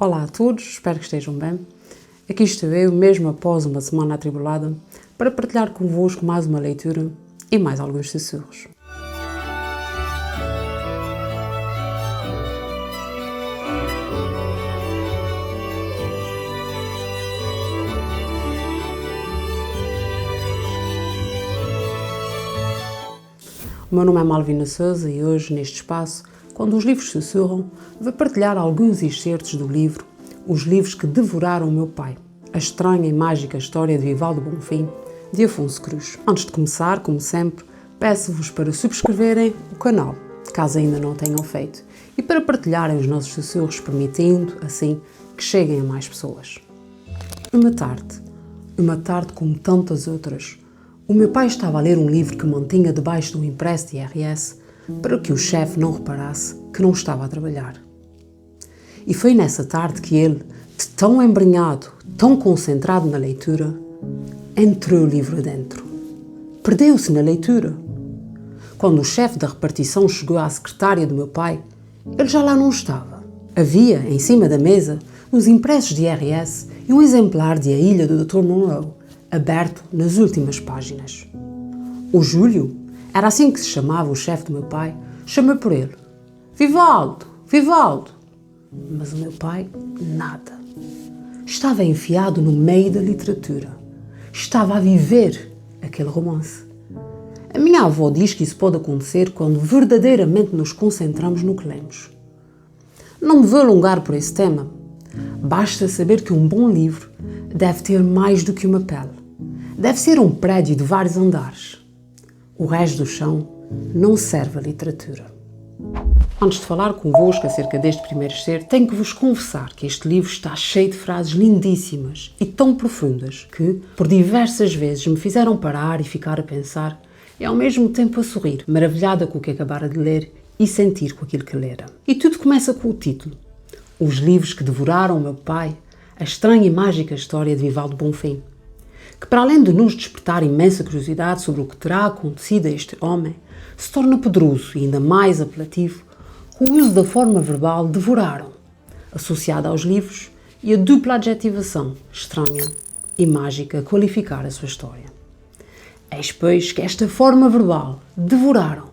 Olá a todos, espero que estejam bem. Aqui estou eu, mesmo após uma semana atribulada, para partilhar convosco mais uma leitura e mais alguns sussurros. O meu nome é Malvina Souza e hoje, neste espaço, quando os livros sussurram, vou partilhar alguns excertos do livro Os Livros que Devoraram o Meu Pai, a estranha e mágica história de Vivaldo Bonfim, de Afonso Cruz. Antes de começar, como sempre, peço-vos para subscreverem o canal, caso ainda não tenham feito, e para partilharem os nossos sussurros, permitindo, assim, que cheguem a mais pessoas. Uma tarde como tantas outras, o meu pai estava a ler um livro que mantinha debaixo de um impresso de IRS para que o chefe não reparasse que não estava a trabalhar. E foi nessa tarde que ele, de tão embrenhado, tão concentrado na leitura, entrou o livro adentro. Perdeu-se na leitura. Quando o chefe da repartição chegou à secretária do meu pai, ele já lá não estava. Havia, em cima da mesa, uns impressos de IRS e um exemplar de A Ilha do Dr. Monroe, aberto nas últimas páginas. O Júlio, era assim que se chamava o chefe do meu pai, chamou por ele. Vivaldo! Vivaldo! Mas o meu pai, nada. Estava enfiado no meio da literatura. Estava a viver aquele romance. A minha avó diz que isso pode acontecer quando verdadeiramente nos concentramos no que lemos. Não me vou alongar por esse tema. Basta saber que um bom livro deve ter mais do que uma pele. Deve ser um prédio de vários andares. O resto do chão não serve à literatura. Antes de falar convosco acerca deste primeiro excerto, tenho que vos confessar que este livro está cheio de frases lindíssimas e tão profundas que, por diversas vezes, me fizeram parar e ficar a pensar e ao mesmo tempo a sorrir, maravilhada com o que acabara de ler e sentir com aquilo que lera. E tudo começa com o título. Os Livros que Devoraram o Meu Pai, a estranha e mágica história de Vivaldo Bonfim, que para além de nos despertar imensa curiosidade sobre o que terá acontecido a este homem, se torna poderoso e ainda mais apelativo com o uso da forma verbal devoraram, associada aos livros e a dupla adjetivação estranha e mágica a qualificar a sua história. Eis, pois, que esta forma verbal, devoraram,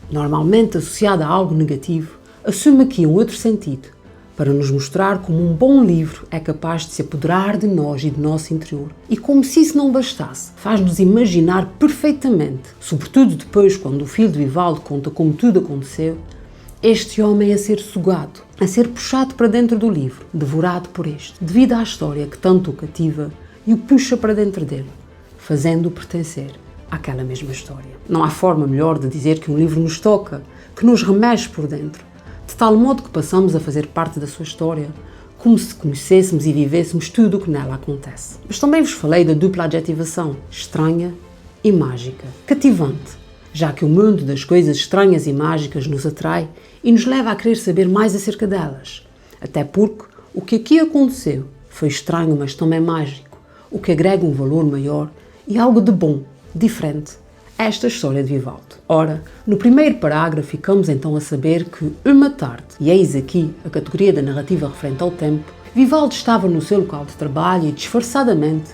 normalmente associada a algo negativo, assume aqui um outro sentido, para nos mostrar como um bom livro é capaz de se apoderar de nós e do nosso interior. E como se isso não bastasse, faz-nos imaginar perfeitamente, sobretudo depois quando o filho de Vivaldo conta como tudo aconteceu, este homem a ser sugado, a ser puxado para dentro do livro, devorado por este, devido à história que tanto o cativa e o puxa para dentro dele, fazendo-o pertencer àquela mesma história. Não há forma melhor de dizer que um livro nos toca, que nos remexe por dentro, de tal modo que passamos a fazer parte da sua história, como se conhecêssemos e vivêssemos tudo o que nela acontece. Mas também vos falei da dupla adjetivação, estranha e mágica, cativante, já que o mundo das coisas estranhas e mágicas nos atrai e nos leva a querer saber mais acerca delas. Até porque o que aqui aconteceu foi estranho, mas também mágico, o que agrega um valor maior e algo de bom, diferente, a esta história de Vivaldo. Ora, no primeiro parágrafo ficamos então a saber que, uma tarde, e eis aqui a categoria da narrativa referente ao tempo, Vivaldo estava no seu local de trabalho e, disfarçadamente,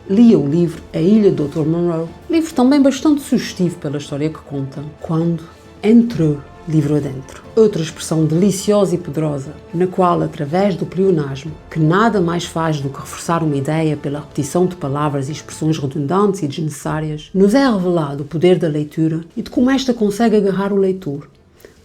lia o livro A Ilha do Dr. Monroe, livro também bastante sugestivo pela história que conta, quando entrou livro adentro. Outra expressão deliciosa e poderosa, na qual, através do pleonasmo, que nada mais faz do que reforçar uma ideia pela repetição de palavras e expressões redundantes e desnecessárias, nos é revelado o poder da leitura e de como esta consegue agarrar o leitor,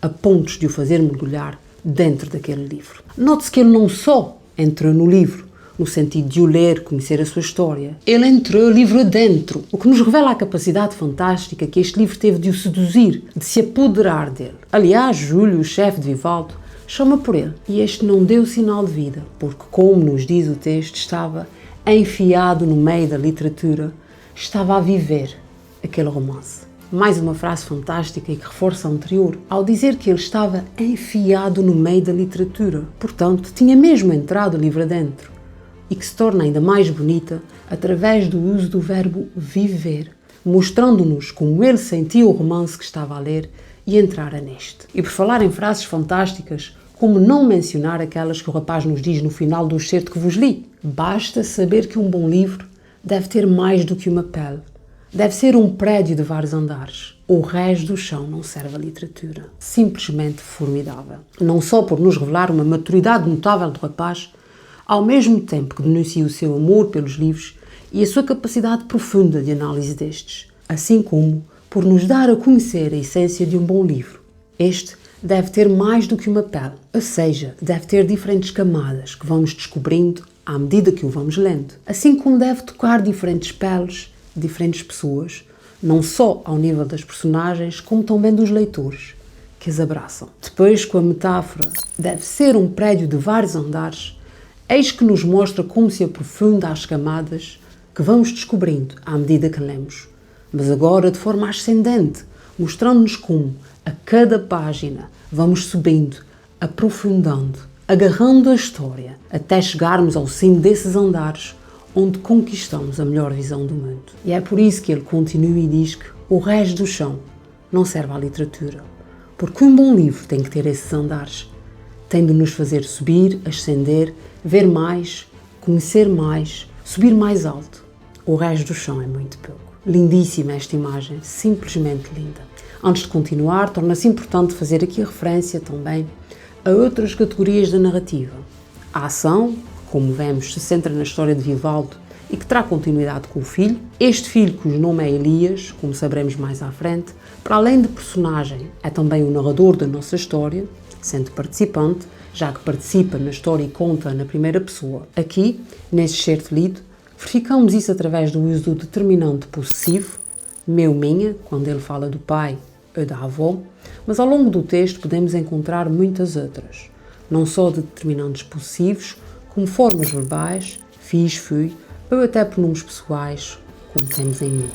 a pontos de o fazer mergulhar dentro daquele livro. Note-se que ele não só entrou no livro, no sentido de o ler, conhecer a sua história. Ele entrou livro adentro, o que nos revela a capacidade fantástica que este livro teve de o seduzir, de se apoderar dele. Aliás, Júlio, o chefe de Vivaldo, chama por ele, e este não deu sinal de vida, porque, como nos diz o texto, estava enfiado no meio da literatura, estava a viver aquele romance. Mais uma frase fantástica e que reforça a anterior, ao dizer que ele estava enfiado no meio da literatura. Portanto, tinha mesmo entrado livro adentro. E que se torna ainda mais bonita através do uso do verbo viver, mostrando-nos como ele sentia o romance que estava a ler e entrara neste. E por falar em frases fantásticas, Como não mencionar aquelas que o rapaz nos diz no final do excerto que vos li? Basta saber que um bom livro deve ter mais do que uma pele. Deve ser um prédio de vários andares. O resto do chão não serve à literatura. Simplesmente formidável. Não só por nos revelar uma maturidade notável do rapaz, ao mesmo tempo que denuncia o seu amor pelos livros e a sua capacidade profunda de análise destes, assim como por nos dar a conhecer a essência de um bom livro. Este deve ter mais do que uma pele, ou seja, deve ter diferentes camadas que vamos descobrindo à medida que o vamos lendo. Assim como deve tocar diferentes peles, diferentes pessoas, não só ao nível das personagens, como também dos leitores, que as abraçam. Depois, com a metáfora, deve ser um prédio de vários andares, eis que nos mostra como se aprofunda as camadas que vamos descobrindo à medida que lemos, mas agora de forma ascendente, mostrando-nos como, a cada página, vamos subindo, aprofundando, agarrando a história, até chegarmos ao cimo desses andares, onde conquistamos a melhor visão do mundo. E é por isso que ele continua e diz que o resto do chão não serve à literatura. Porque um bom livro tem que ter esses andares. Tem de nos fazer subir, ascender, ver mais, conhecer mais, subir mais alto. O resto do chão é muito pouco. Lindíssima esta imagem, simplesmente linda. Antes de continuar, torna-se importante fazer aqui referência também a outras categorias da narrativa. A ação, como vemos, se centra na história de Vivaldo e que terá continuidade com o filho. Este filho, cujo nome é Elias, como saberemos mais à frente, para além de personagem, é também o narrador da nossa história, sendo participante, já que participa na história e conta na primeira pessoa. Aqui, nesse excerto lido, verificamos isso através do uso do determinante possessivo, meu, minha, quando ele fala do pai ou da avó, mas ao longo do texto podemos encontrar muitas outras, não só de determinantes possessivos, como formas verbais, fiz, fui, ou até pronomes pessoais, como temos em mim.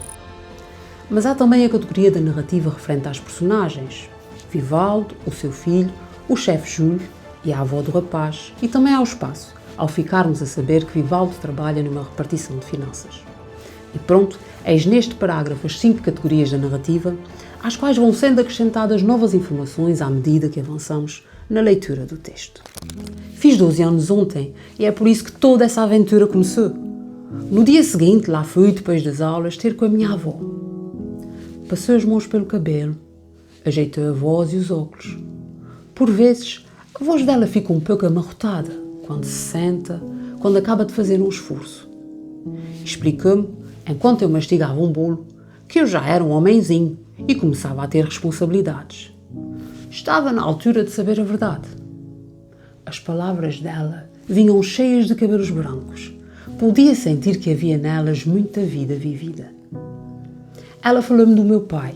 Mas há também a categoria da narrativa referente às personagens, Vivaldo, o seu filho, o chefe Júlio e a avó do rapaz, e também ao espaço, ao ficarmos a saber que Vivaldo trabalha numa repartição de finanças. E pronto, eis neste parágrafo as 5 categorias da narrativa, às quais vão sendo acrescentadas novas informações à medida que avançamos na leitura do texto. Fiz 12 anos ontem e é por isso que toda essa aventura começou. No dia seguinte, lá fui, depois das aulas, ter com a minha avó. Passou as mãos pelo cabelo, ajeitou a voz e os óculos. Por vezes, a voz dela fica um pouco amarrotada, quando se senta, quando acaba de fazer um esforço. Explicou-me, enquanto eu mastigava um bolo, que eu já era um homenzinho e começava a ter responsabilidades. Estava na altura de saber a verdade. As palavras dela vinham cheias de cabelos brancos. Podia sentir que havia nelas muita vida vivida. Ela falou-me do meu pai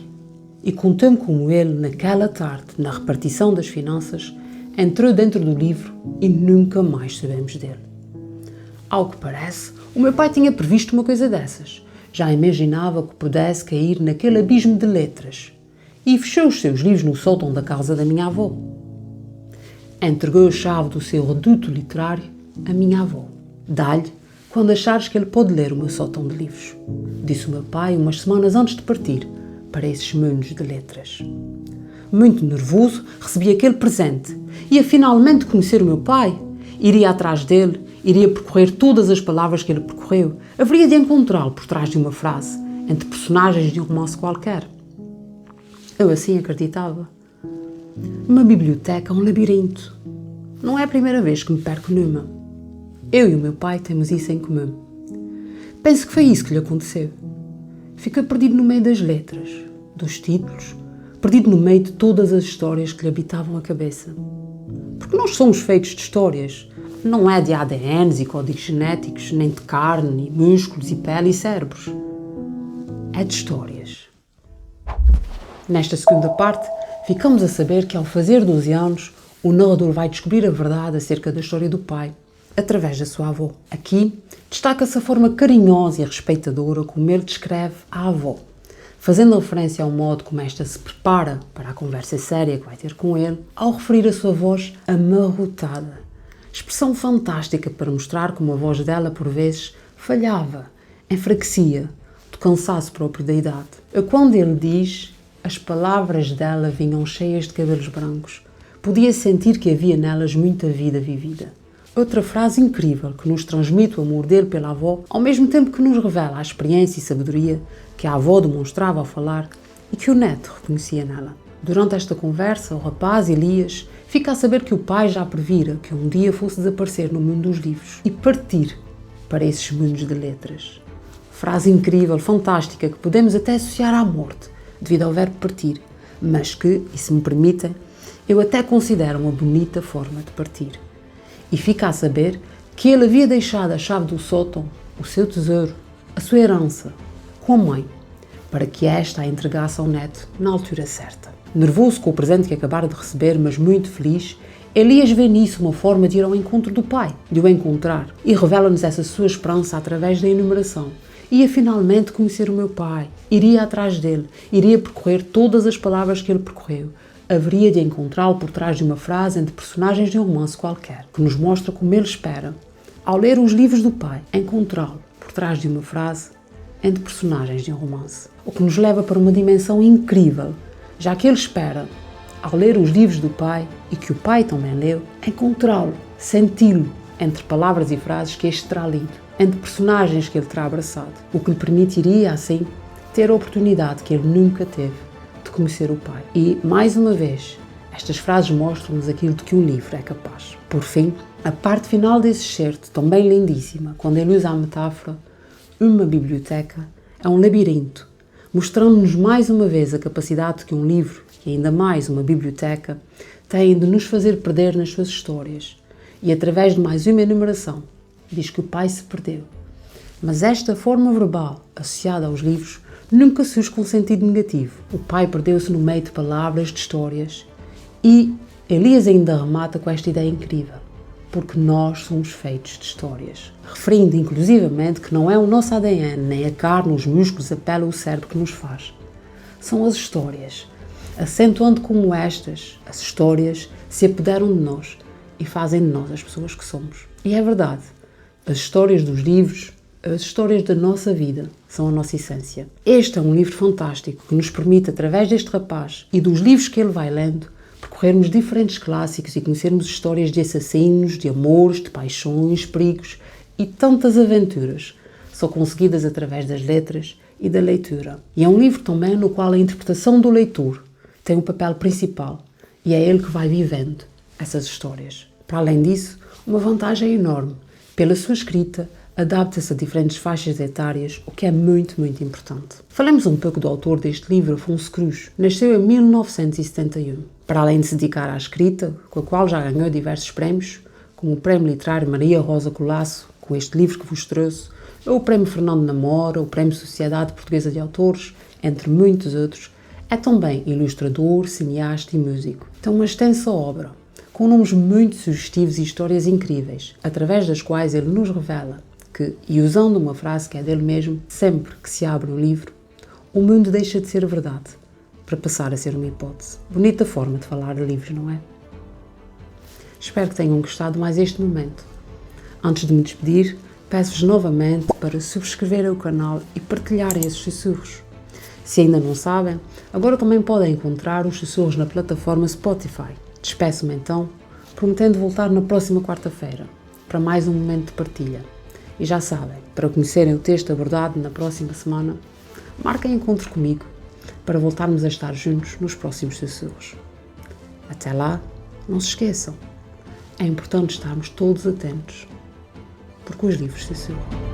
e contou-me como ele, naquela tarde, na repartição das finanças, entrou dentro do livro e nunca mais sabemos dele. Ao que parece, o meu pai tinha previsto uma coisa dessas. Já imaginava que pudesse cair naquele abismo de letras e fechou os seus livros no sótão da casa da minha avó. Entregou a chave do seu reduto literário à minha avó. Dá-lhe quando achares que ele pode ler o meu sótão de livros, disse o meu pai umas semanas antes de partir para esses mundos de letras. Muito nervoso, recebi aquele presente. Ia finalmente conhecer o meu pai. Iria atrás dele, iria percorrer todas as palavras que ele percorreu. Haveria de encontrá-lo por trás de uma frase, entre personagens de um romance qualquer. Eu assim acreditava. Uma biblioteca é um labirinto. Não é a primeira vez que me perco numa. Eu e o meu pai temos isso em comum. Penso que foi isso que lhe aconteceu. Fica perdido no meio das letras, dos títulos, perdido no meio de todas as histórias que lhe habitavam a cabeça. Porque nós somos feitos de histórias. Não é de ADNs e códigos genéticos, nem de carne, e músculos, e pele e cérebros. É de histórias. Nesta segunda parte, ficamos a saber que ao fazer 12 anos, o narrador vai descobrir a verdade acerca da história do pai, através da sua avó. Aqui, destaca-se a forma carinhosa e respeitadora como ele descreve a avó, fazendo referência ao modo como esta se prepara para a conversa séria que vai ter com ele, ao referir a sua voz amarrotada. Expressão fantástica para mostrar como a voz dela, por vezes, falhava, enfraquecia, do cansaço próprio da idade. Quando ele diz, as palavras dela vinham cheias de cabelos brancos, podia sentir que havia nelas muita vida vivida. Outra frase incrível que nos transmite o amor dele pela avó, ao mesmo tempo que nos revela a experiência e sabedoria que a avó demonstrava ao falar e que o neto reconhecia nela. Durante esta conversa, o rapaz, Elias, fica a saber que o pai já previra que um dia fosse desaparecer no mundo dos livros e partir para esses mundos de letras. Frase incrível, fantástica, que podemos até associar à morte, devido ao verbo partir, mas que, e se me permitem, eu até considero uma bonita forma de partir. E fica a saber que ele havia deixado a chave do sótão, o seu tesouro, a sua herança, com a mãe, para que esta a entregasse ao neto na altura certa. Nervoso com o presente que acabara de receber, mas muito feliz, Elias vê nisso uma forma de ir ao encontro do pai, de o encontrar, e revela-nos essa sua esperança através da enumeração. Ia finalmente conhecer o meu pai, iria atrás dele, iria percorrer todas as palavras que ele percorreu, haveria de encontrá-lo por trás de uma frase entre personagens de um romance qualquer, que nos mostra como ele espera, ao ler os livros do pai, encontrá-lo por trás de uma frase entre personagens de um romance. O que nos leva para uma dimensão incrível, já que ele espera, ao ler os livros do pai, e que o pai também leu, encontrá-lo, senti-lo entre palavras e frases que este terá lido, entre personagens que ele terá abraçado, o que lhe permitiria, assim, ter a oportunidade que ele nunca teve de conhecer o pai. E, mais uma vez, estas frases mostram-nos aquilo de que um livro é capaz. Por fim, a parte final desse excerto, também lindíssima, quando ele usa a metáfora, uma biblioteca é um labirinto, mostrando-nos mais uma vez a capacidade que um livro, e ainda mais uma biblioteca, têm de nos fazer perder nas suas histórias. E através de mais uma enumeração, diz que o pai se perdeu. Mas esta forma verbal, associada aos livros, nunca surge com sentido negativo. O pai perdeu-se no meio de palavras, de histórias. E Elias ainda remata com esta ideia incrível. Porque nós somos feitos de histórias. Referindo inclusivamente que não é o nosso ADN, nem a carne, os músculos, a pele ou o cérebro que nos faz. São as histórias. Acentuando como estas, as histórias, se apoderam de nós e fazem de nós as pessoas que somos. E é verdade. As histórias dos livros, as histórias da nossa vida, são a nossa essência. Este é um livro fantástico que nos permite, através deste rapaz e dos livros que ele vai lendo, percorrermos diferentes clássicos e conhecermos histórias de assassinos, de amores, de paixões, perigos e tantas aventuras, só conseguidas através das letras e da leitura. E é um livro também no qual a interpretação do leitor tem um papel principal e é ele que vai vivendo essas histórias. Para além disso, uma vantagem enorme. Pela sua escrita, adapta-se a diferentes faixas etárias, o que é muito, muito importante. Falemos um pouco do autor deste livro, Afonso Cruz. Nasceu em 1971. Para além de se dedicar à escrita, com a qual já ganhou diversos prémios, como o Prémio Literário Maria Rosa Colasso, com este livro que vos trouxe, ou o Prémio Fernando Namora, o Prémio Sociedade Portuguesa de Autores, entre muitos outros, é também ilustrador, cineasta e músico. Tem uma extensa obra, com nomes muito sugestivos e histórias incríveis, através das quais ele nos revela que, e usando uma frase que é dele mesmo, sempre que se abre um livro, o mundo deixa de ser verdade, para passar a ser uma hipótese. Bonita forma de falar de livros, não é? Espero que tenham gostado mais este momento. Antes de me despedir, peço-vos novamente para subscreverem o canal e partilharem esses sussurros. Se ainda não sabem, agora também podem encontrar os sussurros na plataforma Spotify. Despeço-me então, prometendo voltar na próxima quarta-feira, para mais um momento de partilha. E já sabem, para conhecerem o texto abordado na próxima semana, marquem encontro comigo, para voltarmos a estar juntos nos próximos sussurros. Até lá, não se esqueçam, é importante estarmos todos atentos, porque os livros sussurram.